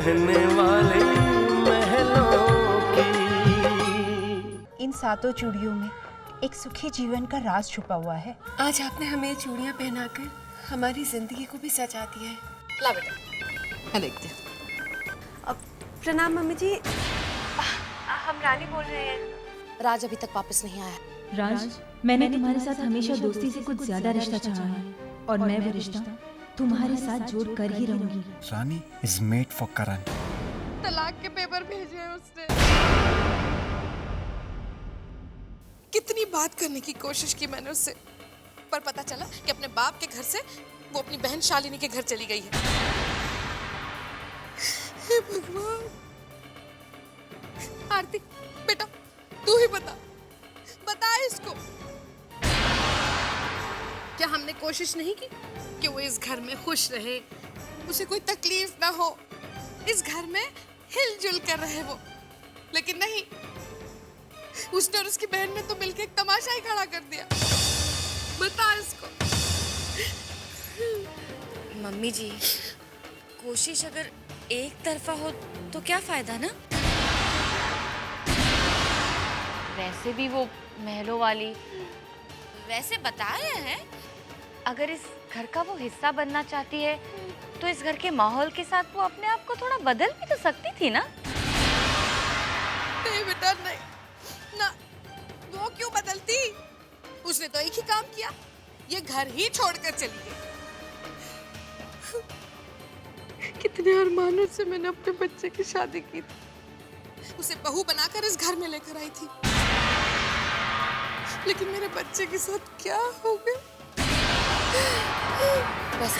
रहने वाले महलों की। इन सातों चूड़ियों में एक सुखी जीवन का राज छुपा हुआ है। आज आपने हमें ये चूड़ियां पहनाकर हमारी जिंदगी को भी सजा दिया है। ला बेटा, देखते। अब प्रणाम मम्मी जी। हम रानी बोल रहे हैं। राज अभी तक वापस नहीं आया। राज, मैंने तुम्हारे साथ हमेशा दोस्ती से कुछ ज्यादा रिश्ता चाहा है और मैं वो रिश्ता तुम्हारे साथ जोड़ कर ही रहूंगी। रानी इज मेड फॉर करण। तलाक के पेपर भेजे हैं उसने। कितनी बात करने की कोशिश की मैंने उससे, पर पता चला कि अपने बाप के घर से वो अपनी बहन शालिनी के घर चली गई है। हे भगवान। आरती बेटा, तू ही बता इसको, क्या हमने कोशिश नहीं की कि वो इस घर में खुश रहे, उसे कोई तकलीफ ना हो, इस घर में हिलजुल कर रहे वो? लेकिन नहीं, उसने और उसकी बहन ने तो मिलकर एक तमाशा ही खड़ा कर दिया। बता इसको। मम्मी जी, कोशिश अगर एक तरफा हो तो क्या फायदा ना। वैसे भी वो महलों वाली वैसे बता रहे हैं, अगर इस घर का वो हिस्सा बनना चाहती है तो इस घर के माहौल के साथ वो अपने आप को थोड़ा बदल भी तो सकती थी ना। नहीं बेटा, नहीं ना, वो क्यों बदलती? उसने तो एक ही काम किया, ये घर ही छोड़कर चली गई। कितने अरमानों से मैंने अपने बच्चे की शादी की थी, उसे बहू बनाकर इस घर में लेकर आई थी, लेकिन मेरे बच्चे के साथ क्या हो गया? बस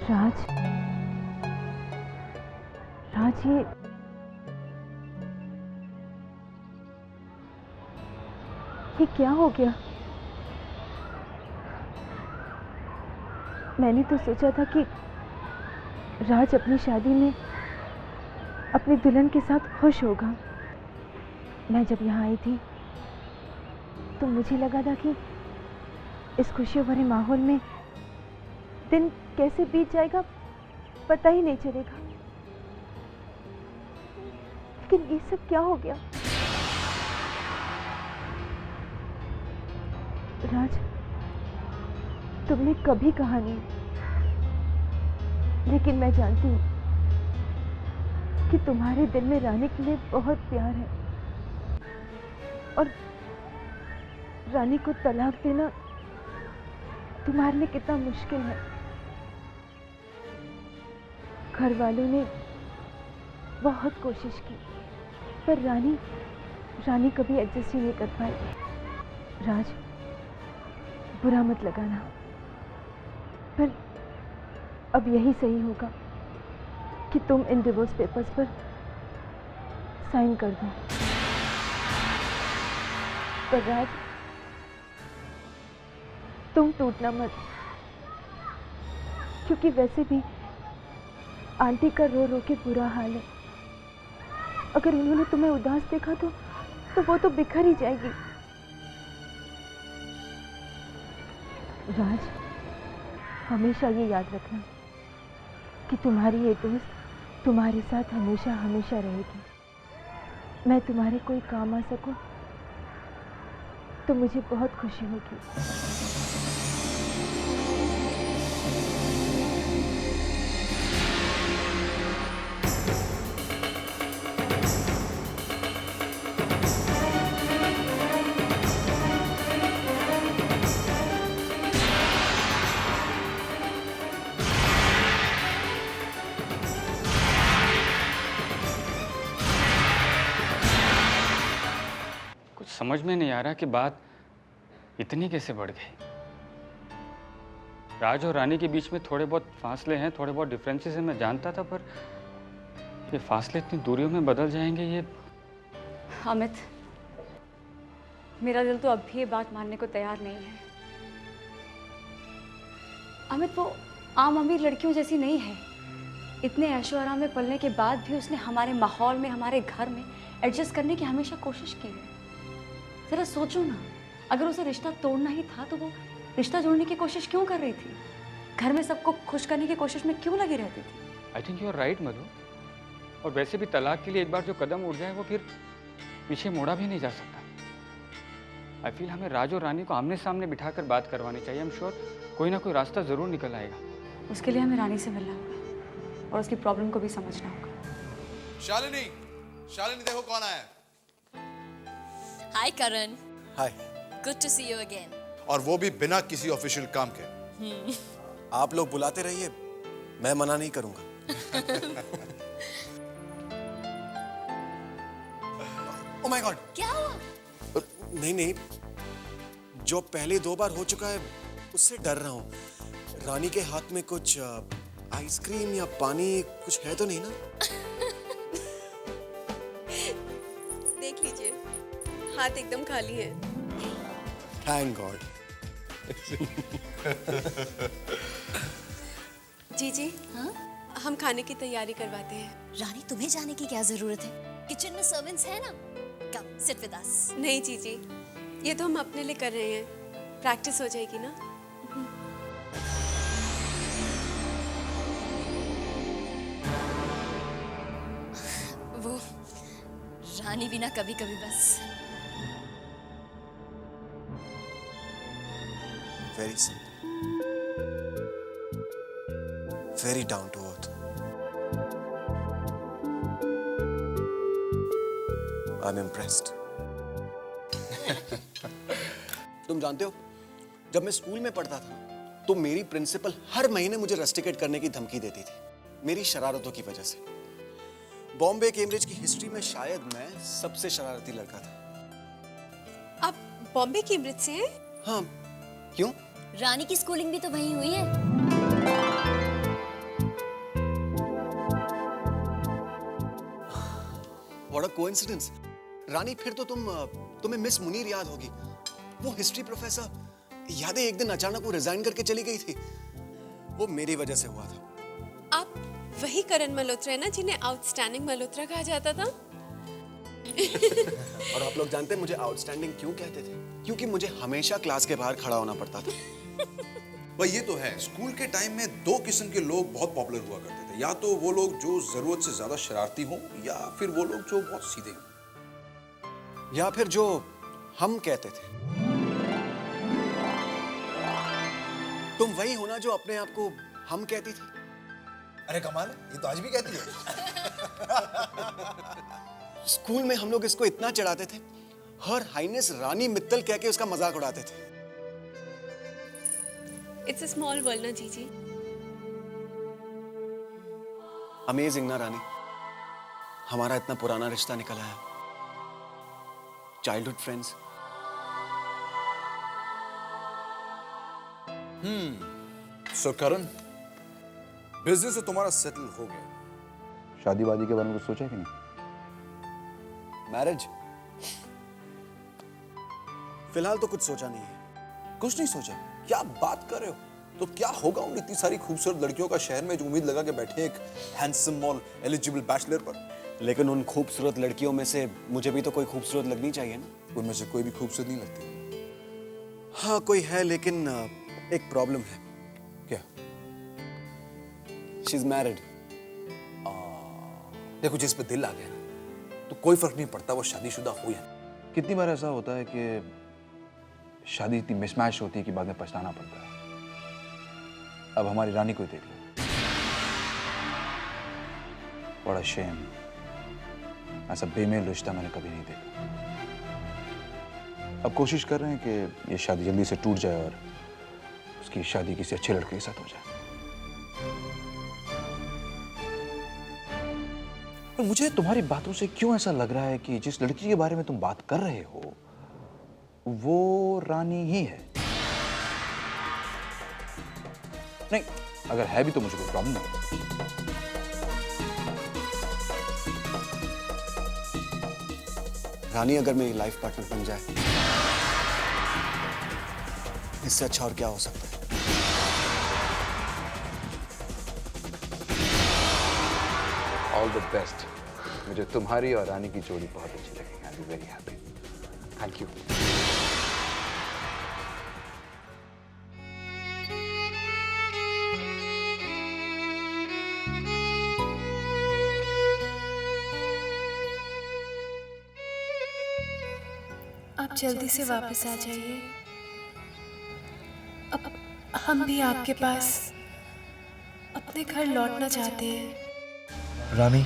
राज, ये क्या हो गया? मैंने तो सोचा था कि राज अपनी शादी में अपनी दुल्हन के साथ खुश होगा। मैं जब यहाँ आई थी तो मुझे लगा था कि इस खुशियों भरे माहौल में दिन कैसे बीत जाएगा पता ही नहीं चलेगा, लेकिन ये सब क्या हो गया? राज, तुमने कभी कहा नहीं, लेकिन मैं जानती हूँ कि तुम्हारे दिल में रानी के लिए बहुत प्यार है, और रानी को तलाक देना तुम्हारे लिए कितना मुश्किल है। घर वालों ने बहुत कोशिश की, पर रानी कभी एडजस्ट ही नहीं कर पाई। राज, बुरा मत लगाना, पर अब यही सही होगा कि तुम इन डिवोर्स पेपर्स पर साइन कर दो। पर राज, तुम टूटना मत, क्योंकि वैसे भी आंटी का रो रो के बुरा हाल है। अगर उन्होंने तुम्हें उदास देखा तो वो तो बिखर ही जाएगी। राज, हमेशा ये याद रखना कि तुम्हारी ये दोस्त तुम्हारे साथ हमेशा हमेशा रहेगी। मैं तुम्हारे कोई काम आ सकूं तो मुझे बहुत खुशी होगी। समझ में नहीं आ रहा कि बात इतनी कैसे बढ़ गई। राज और रानी के बीच में थोड़े बहुत फासले हैं, थोड़े बहुत डिफरेंसेस हैं, मैं जानता था, पर ये फासले इतनी दूरियों में बदल जाएंगे, ये अमित, मेरा दिल तो अब भी ये बात मानने को तैयार नहीं है। अमित वो आम अमीर लड़कियों जैसी नहीं है। इतने ऐशो आराम में पलने के बाद भी उसने हमारे माहौल में, हमारे घर में एडजस्ट करने की हमेशा कोशिश की है। जरा सोचो ना, अगर उसे रिश्ता तोड़ना ही था तो वो रिश्ता जोड़ने की कोशिश क्यों कर रही थी? घर में सबको खुश करने की कोशिश में क्यों लगी रहती थी? I think you are right Madhu. और वैसे भी तलाक के लिए एक बार जो कदम उठ जाए वो फिर पीछे मोड़ा भी नहीं जा सकता। आई फील हमें राज और रानी को आमने सामने बिठाकर बात करवानी चाहिए। आई एम श्योर कोई ना कोई रास्ता जरूर निकल आएगा। उसके लिए हमें रानी से मिलना होगा और उसकी प्रॉब्लम को भी समझना होगा। शालिनी, शालिनी देखो कौन आया है। Hi Karan, hi. Good to see you again. और वो भी बिना किसी ऑफिशियल काम के। आप लोग बुलाते रहिए, मैं मना नहीं करूंगा। ओह माय गॉड, क्या हुआ? नहीं, जो पहले 2 बार हो चुका है उससे डर रहा हूँ। रानी के हाथ में कुछ आइसक्रीम या पानी कुछ है तो नहीं ना? देख लीजिए, हाथ एकदम खाली है। Thank God. जी हाँ? हम खाने की तैयारी करवाते हैं। रानी, तुम्हें जाने की क्या जरूरत है? किचन में सर्वेंट्स है ना। Come sit with us. नहीं जीजी, ये तो हम अपने लिए कर रहे हैं, प्रैक्टिस हो जाएगी ना। वो रानी भी ना कभी कभी बस। Very simple, very down to earth. I am impressed. तुम जानते हो, जब मैं स्कूल में पढ़ता था तो मेरी प्रिंसिपल हर महीने मुझे रस्टिकेट करने की धमकी देती थी, मेरी शरारतों की वजह से। बॉम्बे कैम्ब्रिज की हिस्ट्री में शायद मैं सबसे शरारती लड़का था। आप बॉम्बे कैम्ब्रिज से हैं? हाँ, क्यों? रानी की स्कूलिंग भी तो वहीं हुई है। What a coincidence। रानी, फिर तो तुम्हें मिस मुनीर याद होगी, वो हिस्ट्री प्रोफेसर। याद है एक दिन अचानक वो रिजाइन करके चली गई थी, वो मेरी वजह से हुआ था। आप वही करण मल्होत्रा है ना जिन्हें आउटस्टैंडिंग मल्होत्रा कहा जाता था? और आप लोग जानते हैं मुझे आउटस्टैंडिंग क्यों कहते थे? क्योंकि मुझे हमेशा क्लास के बाहर खड़ा होना पड़ता था। भाई ये तो है, स्कूल के टाइम में 2 किस्म के लोग बहुत पॉपुलर हुआ करते थे। या तो वो लोग जो जरूरत से ज्यादा शरारती हों, या फिर वो लोग जो बहुत सीधे हों, या फिर जो हम कहते थे। तुम वही हो ना जो अपने आप को हम कहती थी? अरे कमाल है, ये तो आज भी कहती है। स्कूल में हम लोग इसको इतना चढ़ाते थे, हर हाइनेस रानी मित्तल कह के उसका मजाक उड़ाते थे। इट्स अ स्मॉल वर्ल्ड ना जीजी। अमेजिंग ना रानी, हमारा इतना पुराना रिश्ता निकल आया, चाइल्डहुड फ्रेंड्स। सो करण, बिजनेस तो तुम्हारा सेटल हो गया, शादी वादी के बारे में कुछ सोचा कि नहीं? मैरिज फिलहाल तो कुछ सोचा नहीं है। कुछ नहीं सोचा? क्या बात कर रहे हो? तो क्या होगा उन इतनी सारी खूबसूरत लड़कियों का शहर में जो उम्मीद लगा के बैठे हैं एक हैंडसम और एलिजिबल बैचलर पर। लेकिन उन खूबसूरत लड़कियों में से मुझे भी तो कोई खूबसूरत लगनी चाहिए ना। उनमें से कोई भी खूबसूरत नहीं लगती। हाँ कोई है, लेकिन एक प्रॉब्लम है। क्या? She is married. देखो, जिस पे दिल आ गया ना तो कोई फर्क नहीं पड़ता वो शादीशुदा हो या। कितनी बार ऐसा होता है कि शादी इतनी मिसमैच होती है कि बाद में पछताना पड़ता है। अब हमारी रानी को देख लो, बड़ा शेम, ऐसा बेमेल रिश्ता मैंने कभी नहीं देखा। अब कोशिश कर रहे हैं कि ये शादी जल्दी से टूट जाए और उसकी शादी किसी अच्छे लड़के के साथ हो जाए। पर मुझे तुम्हारी बातों से क्यों ऐसा लग रहा है कि जिस लड़की के बारे में तुम बात कर रहे हो वो रानी ही है। नहीं, अगर है भी तो मुझे कोई प्रॉब्लम नहीं। रानी अगर मेरी लाइफ पार्टनर बन जाए, इससे अच्छा और क्या हो सकता है? All the best. मुझे तुम्हारी और रानी की जोड़ी बहुत अच्छी लगेगी। I am very happy. Thank you. आप जल्दी से वापस आ जाइए। अब हम भी आपके पास अपने घर लौटना चाहते हैं। रानी,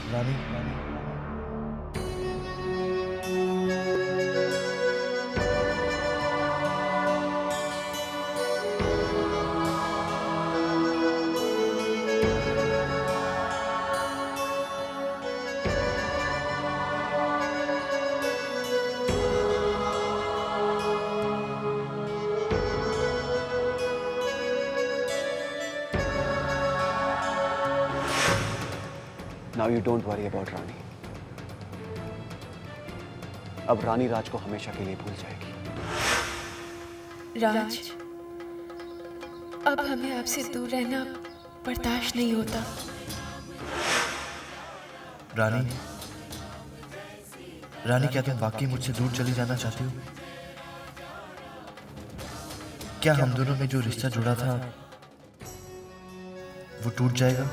Now you don't worry about रानी। अब रानी राज को हमेशा के लिए भूल जाएगी। राज, अब हमें आपसे दूर रहना बर्दाश्त नहीं होता। रानी क्या तुम वाकई मुझसे दूर चली जाना चाहती हो? क्या हम दोनों में जो रिश्ता जुड़ा था वो टूट जाएगा?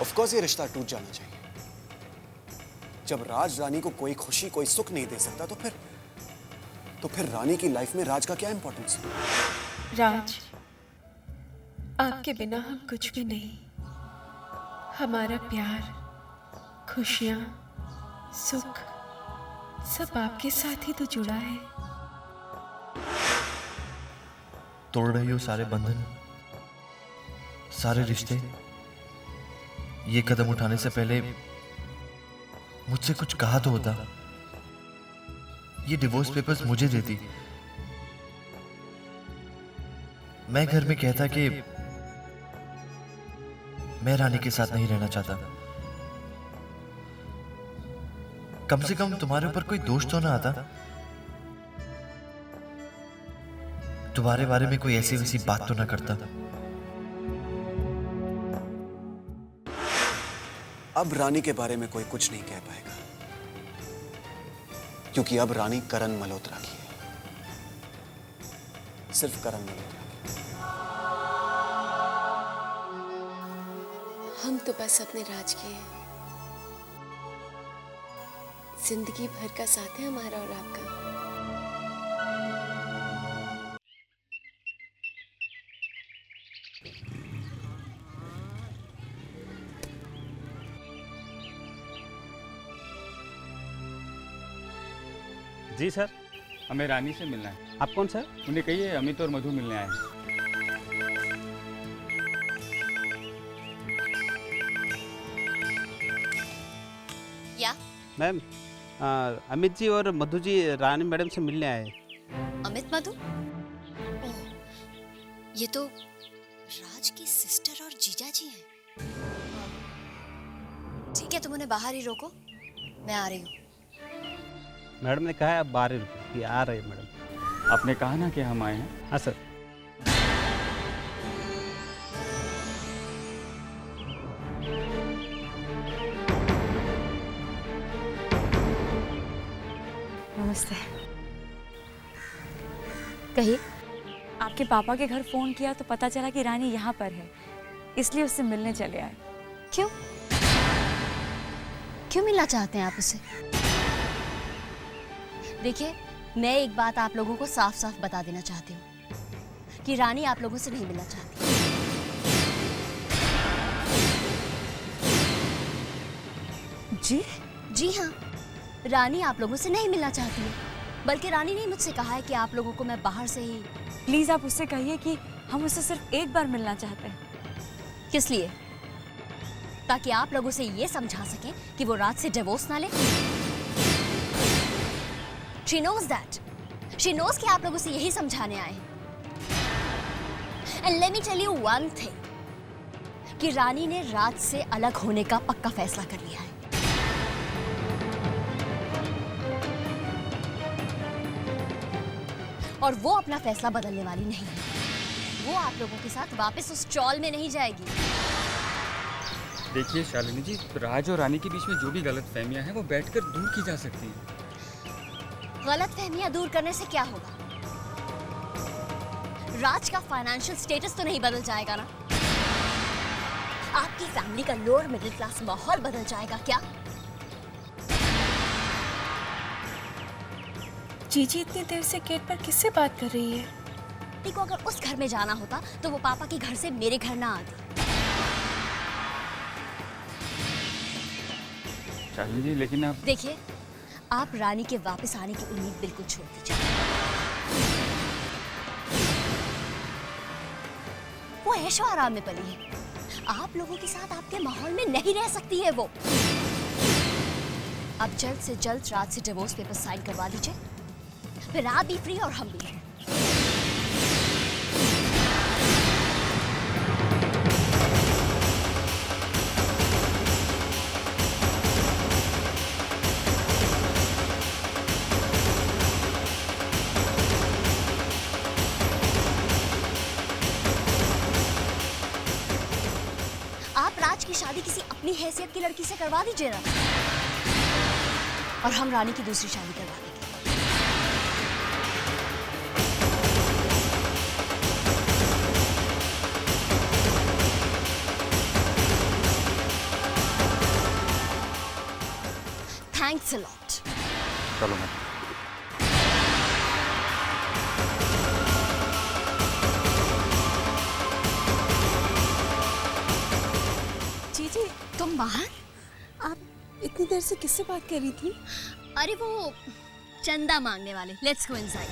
ऑफ कोर्स ये रिश्ता टूट जाना चाहिए। जब राज रानी को कोई खुशी, कोई सुख नहीं दे सकता, तो फिर रानी की लाइफ में राज का क्या इंपॉर्टेंस है? राज, आपके बिना हम कुछ भी नहीं। हमारा प्यार, खुशियां, सुख सब आपके साथ ही तो जुड़ा है। तोड़ रही हो सारे बंधन, सारे रिश्ते। ये कदम उठाने से पहले मुझसे कुछ कहा तो होता। ये डिवोर्स पेपर्स मुझे देती, मैं घर में कहता कि मैं रानी के साथ नहीं रहना चाहता। कम से कम तुम्हारे ऊपर कोई दोष तो ना आता, तुम्हारे बारे में कोई ऐसी वैसी बात तो ना करता। अब रानी के बारे में कोई कुछ नहीं कह पाएगा, क्योंकि अब रानी करण मल्होत्रा की है, सिर्फ करण मल्होत्रा की। हम तो बस अपने राज के हैं। जिंदगी भर का साथ है हमारा और आपका। जी सर, हमें रानी से मिलना है। आप कौन सर? उन्हें कहिए अमित और मधु मिलने आए हैं। या मैम, अमित जी और मधु जी रानी मैडम से मिलने आए। अमित मधु? ओह, ये तो राज की सिस्टर और जीजा जी हैं। ठीक है, तुम उन्हें बाहर ही रोको, मैं आ रही हूँ। मैडम ने कहा है आप बाहर ही रुको, ये आ रहे हैं मैडम। आपने कहा ना कि हम आए हैं। हाँ सर। नमस्ते। कहिए। आपके पापा के घर फोन किया तो पता चला कि रानी यहाँ पर है, इसलिए उससे मिलने चले आए। क्यों? क्यों मिलना चाहते हैं आप उससे? देखिए, मैं एक बात आप लोगों को साफ साफ बता देना चाहती हूँ कि रानी आप लोगों से नहीं मिलना चाहती। जी? जी हाँ, रानी आप लोगों से नहीं मिलना चाहती है। बल्कि रानी ने मुझसे कहा है कि आप लोगों को मैं बाहर से ही। प्लीज आप उससे कहिए कि हम उससे सिर्फ एक बार मिलना चाहते हैं। किस लिए? ताकि आप लोगों से ये समझा सकें कि वो राज से डिवोर्स ना ले। She knows that. She knows कि आप लोग उसे यही समझाने आए हैं. And let me tell you one thing. कि रानी ने राज से अलग होने का पक्का फैसला कर लिया है. और वो अपना फैसला बदलने वाली नहीं है. वो आप लोगों के साथ वापस उस चौल में नहीं जाएगी. देखिए शालिनी जी, राज और रानी के बीच में जो भी गलतफहमियां हैं वो बैठकर दूर की जा सकती हैं। गलतफहमियां दूर करने से क्या होगा? राज का फाइनेंशियल स्टेटस तो नहीं बदल जाएगा ना? आपकी फैमिली का लोअर मिडिल क्लास माहौल बदल जाएगा क्या? जीजी इतनी देर से गेट पर किससे बात कर रही है? को अगर उस घर में जाना होता तो वो पापा के घर से मेरे घर ना आती। शालिनी जी, लेकिन आप देखिए, आप रानी के वापस आने की उम्मीद बिल्कुल छोड़ दीजिए। वो ऐशो आराम में पली है। आप लोगों के साथ आपके माहौल में नहीं रह सकती है वो। अब जल्द से जल्द राज से डिवोर्स पेपर साइन करवा दीजिए, फिर आप भी फ्री और हम भी फ्री। आप राज की शादी किसी अपनी हैसियत की लड़की से करवा दीजिए ना, और हम रानी की दूसरी शादी करवा देंगे। Thanks a lot. चलो मैं जीजी, तुम बाहर? आप इतनी देर से किससे बात कर रही थी? अरे वो चंदा मांगने वाले। Let's go inside.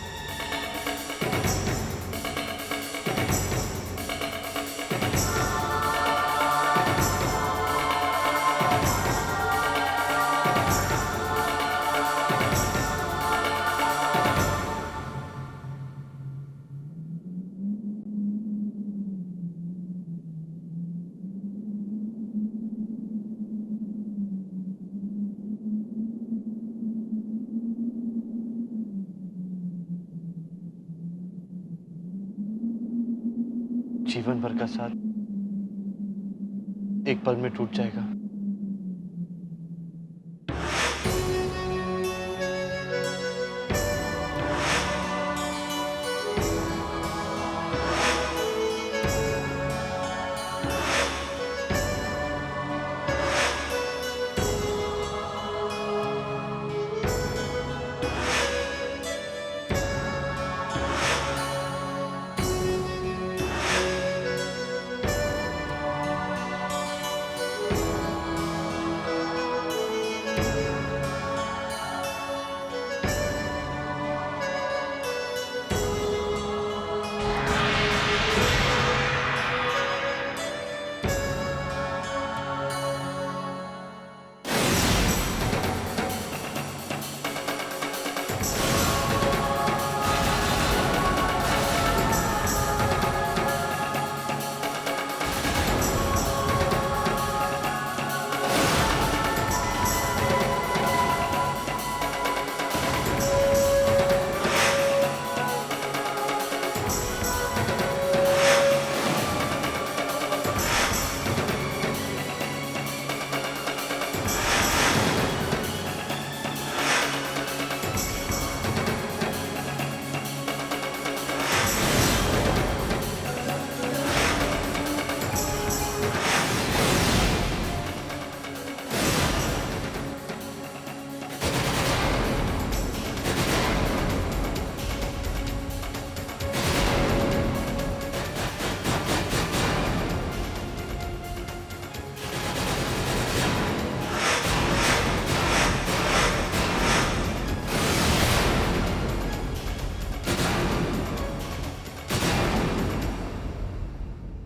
जीवन भर का साथ एक पल में टूट जाएगा।